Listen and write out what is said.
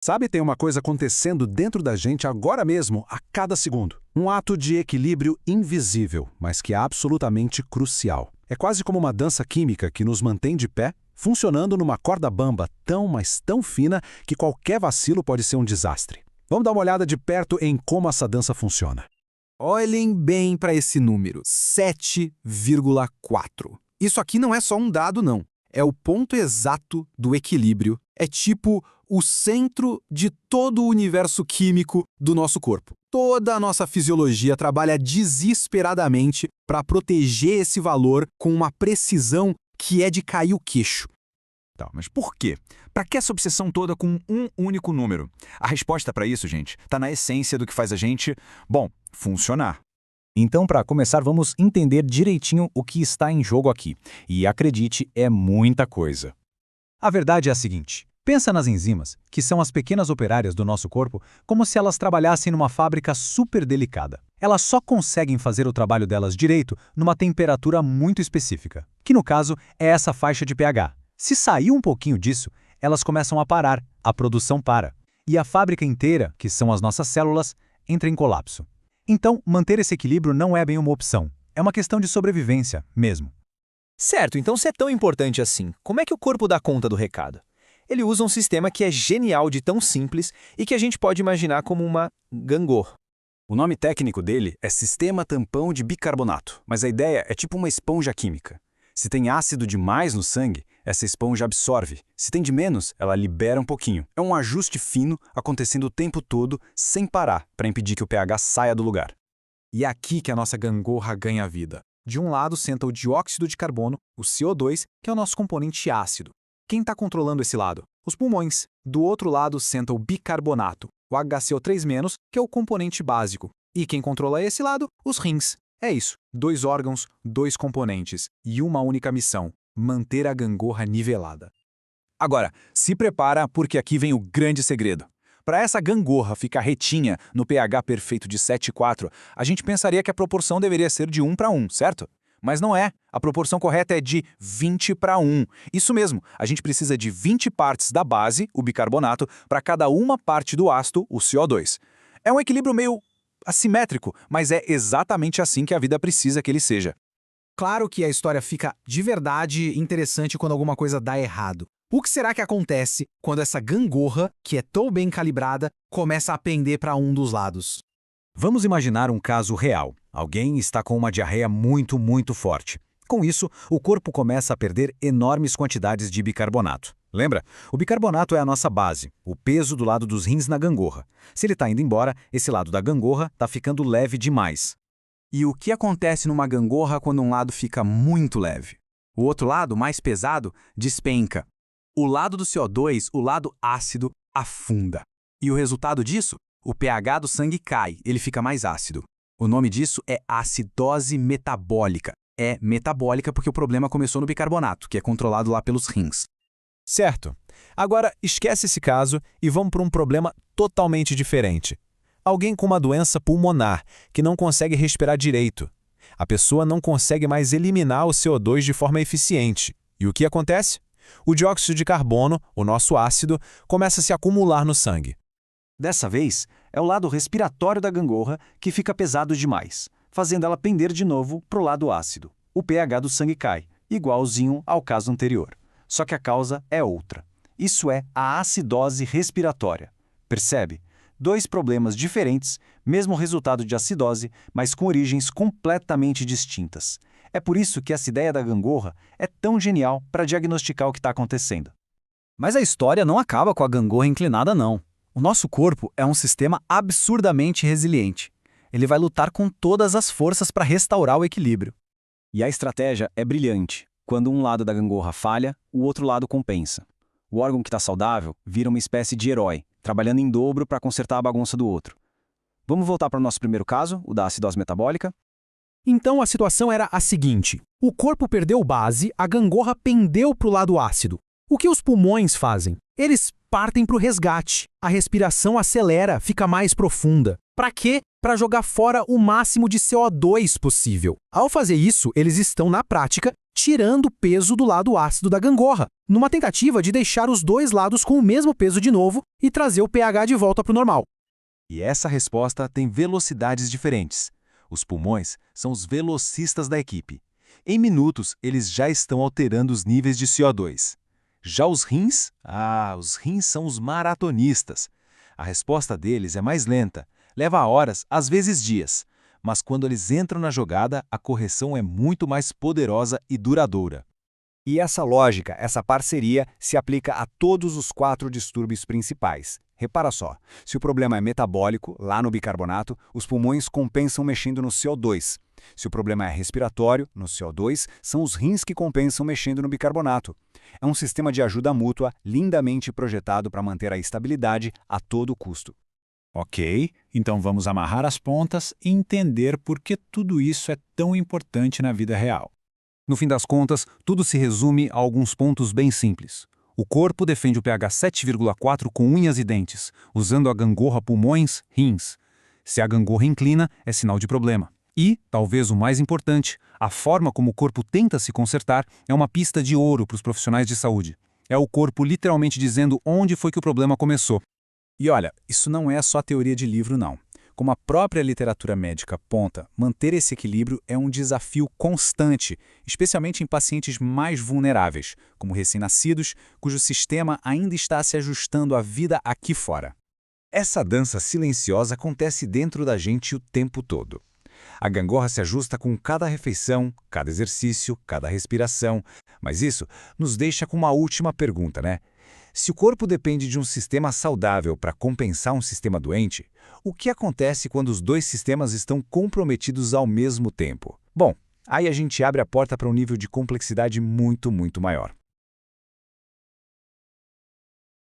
Sabe, tem uma coisa acontecendo dentro da gente agora mesmo, a cada segundo. Um ato de equilíbrio invisível, mas que é absolutamente crucial. É quase como uma dança química que nos mantém de pé, funcionando numa corda bamba tão, mas tão fina que qualquer vacilo pode ser um desastre. Vamos dar uma olhada de perto em como essa dança funciona. Olhem bem para esse número, 7,4. Isso aqui não é só um dado, não. É o ponto exato do equilíbrio. É tipo o centro de todo o universo químico do nosso corpo. Toda a nossa fisiologia trabalha desesperadamente para proteger esse valor com uma precisão que é de cair o queixo. Tá, mas por quê? Para que essa obsessão toda com um único número? A resposta para isso, gente, está na essência do que faz a gente, funcionar. Então, para começar, vamos entender direitinho o que está em jogo aqui. E acredite, é muita coisa. A verdade é a seguinte: pensa nas enzimas, que são as pequenas operárias do nosso corpo, como se elas trabalhassem numa fábrica super delicada. Elas só conseguem fazer o trabalho delas direito numa temperatura muito específica, que no caso é essa faixa de pH. Se sair um pouquinho disso, elas começam a parar, a produção para. E a fábrica inteira, que são as nossas células, entra em colapso. Então, manter esse equilíbrio não é bem uma opção. É uma questão de sobrevivência, mesmo. Certo, então se é tão importante assim, como é que o corpo dá conta do recado? Ele usa um sistema que é genial de tão simples e que a gente pode imaginar como uma gangorra. O nome técnico dele é Sistema Tampão de Bicarbonato, mas a ideia é tipo uma esponja química. Se tem ácido demais no sangue, essa esponja absorve. Se tem de menos, ela libera um pouquinho. É um ajuste fino acontecendo o tempo todo, sem parar, para impedir que o pH saia do lugar. E é aqui que a nossa gangorra ganha vida. De um lado senta o dióxido de carbono, o CO2, que é o nosso componente ácido. Quem está controlando esse lado? Os pulmões. Do outro lado senta o bicarbonato, o HCO3-, que é o componente básico. E quem controla esse lado? Os rins. É isso, 2 órgãos, 2 componentes e uma única missão: manter a gangorra nivelada. Agora, se prepara porque aqui vem o grande segredo. Para essa gangorra ficar retinha no pH perfeito de 7,4, a gente pensaria que a proporção deveria ser de 1:1, certo? Mas não é. A proporção correta é de 20:1. Isso mesmo, a gente precisa de 20 partes da base, o bicarbonato, para cada uma parte do ácido, o CO2. É um equilíbrio meio assimétrico, mas é exatamente assim que a vida precisa que ele seja. Claro que a história fica de verdade interessante quando alguma coisa dá errado. O que será que acontece quando essa gangorra, que é tão bem calibrada, começa a pender para um dos lados? Vamos imaginar um caso real. Alguém está com uma diarreia muito forte. Com isso, o corpo começa a perder enormes quantidades de bicarbonato. Lembra? O bicarbonato é a nossa base, o peso do lado dos rins na gangorra. Se ele está indo embora, esse lado da gangorra está ficando leve demais. E o que acontece numa gangorra quando um lado fica muito leve? O outro lado, mais pesado, despenca. O lado do CO2, o lado ácido, afunda. E o resultado disso? O pH do sangue cai, ele fica mais ácido. O nome disso é acidose metabólica. É metabólica porque o problema começou no bicarbonato, que é controlado lá pelos rins. Certo. Agora, esquece esse caso e vamos para um problema totalmente diferente. Alguém com uma doença pulmonar, que não consegue respirar direito. A pessoa não consegue mais eliminar o CO2 de forma eficiente. E o que acontece? O dióxido de carbono, o nosso ácido, começa a se acumular no sangue. Dessa vez, é o lado respiratório da gangorra que fica pesado demais, fazendo ela pender de novo para o lado ácido. O pH do sangue cai, igualzinho ao caso anterior. Só que a causa é outra. Isso é a acidose respiratória. Percebe? 2 problemas diferentes, mesmo resultado de acidose, mas com origens completamente distintas. É por isso que essa ideia da gangorra é tão genial para diagnosticar o que está acontecendo. Mas a história não acaba com a gangorra inclinada, não. O nosso corpo é um sistema absurdamente resiliente. Ele vai lutar com todas as forças para restaurar o equilíbrio. E a estratégia é brilhante. Quando um lado da gangorra falha, o outro lado compensa. O órgão que está saudável vira uma espécie de herói, trabalhando em dobro para consertar a bagunça do outro. Vamos voltar para o nosso primeiro caso, o da acidose metabólica? Então a situação era a seguinte: o corpo perdeu base, a gangorra pendeu para o lado ácido. O que os pulmões fazem? Eles partem para o resgate. A respiração acelera, fica mais profunda. Para quê? Para jogar fora o máximo de CO2 possível. Ao fazer isso, eles estão, na prática, tirando o peso do lado ácido da gangorra, numa tentativa de deixar os dois lados com o mesmo peso de novo e trazer o pH de volta para o normal. E essa resposta tem velocidades diferentes. Os pulmões são os velocistas da equipe. Em minutos, eles já estão alterando os níveis de CO2. Já os rins? Os rins são os maratonistas. A resposta deles é mais lenta, leva horas, às vezes dias. Mas quando eles entram na jogada, a correção é muito mais poderosa e duradoura. E essa lógica, essa parceria, se aplica a todos os 4 distúrbios principais. Repara só, se o problema é metabólico, lá no bicarbonato, os pulmões compensam mexendo no CO2. Se o problema é respiratório, no CO2, são os rins que compensam mexendo no bicarbonato. É um sistema de ajuda mútua lindamente projetado para manter a estabilidade a todo custo. Ok, então vamos amarrar as pontas e entender por que tudo isso é tão importante na vida real. No fim das contas, tudo se resume a alguns pontos bem simples. O corpo defende o pH 7,4 com unhas e dentes, usando a gangorra pulmões, rins. Se a gangorra inclina, é sinal de problema. E, talvez o mais importante, a forma como o corpo tenta se consertar é uma pista de ouro para os profissionais de saúde. É o corpo literalmente dizendo onde foi que o problema começou. E olha, isso não é só teoria de livro, não. Como a própria literatura médica aponta, manter esse equilíbrio é um desafio constante, especialmente em pacientes mais vulneráveis, como recém-nascidos, cujo sistema ainda está se ajustando à vida aqui fora. Essa dança silenciosa acontece dentro da gente o tempo todo. A gangorra se ajusta com cada refeição, cada exercício, cada respiração. Mas isso nos deixa com uma última pergunta, né? Se o corpo depende de um sistema saudável para compensar um sistema doente, o que acontece quando os dois sistemas estão comprometidos ao mesmo tempo? Bom, aí a gente abre a porta para um nível de complexidade muito, muito maior.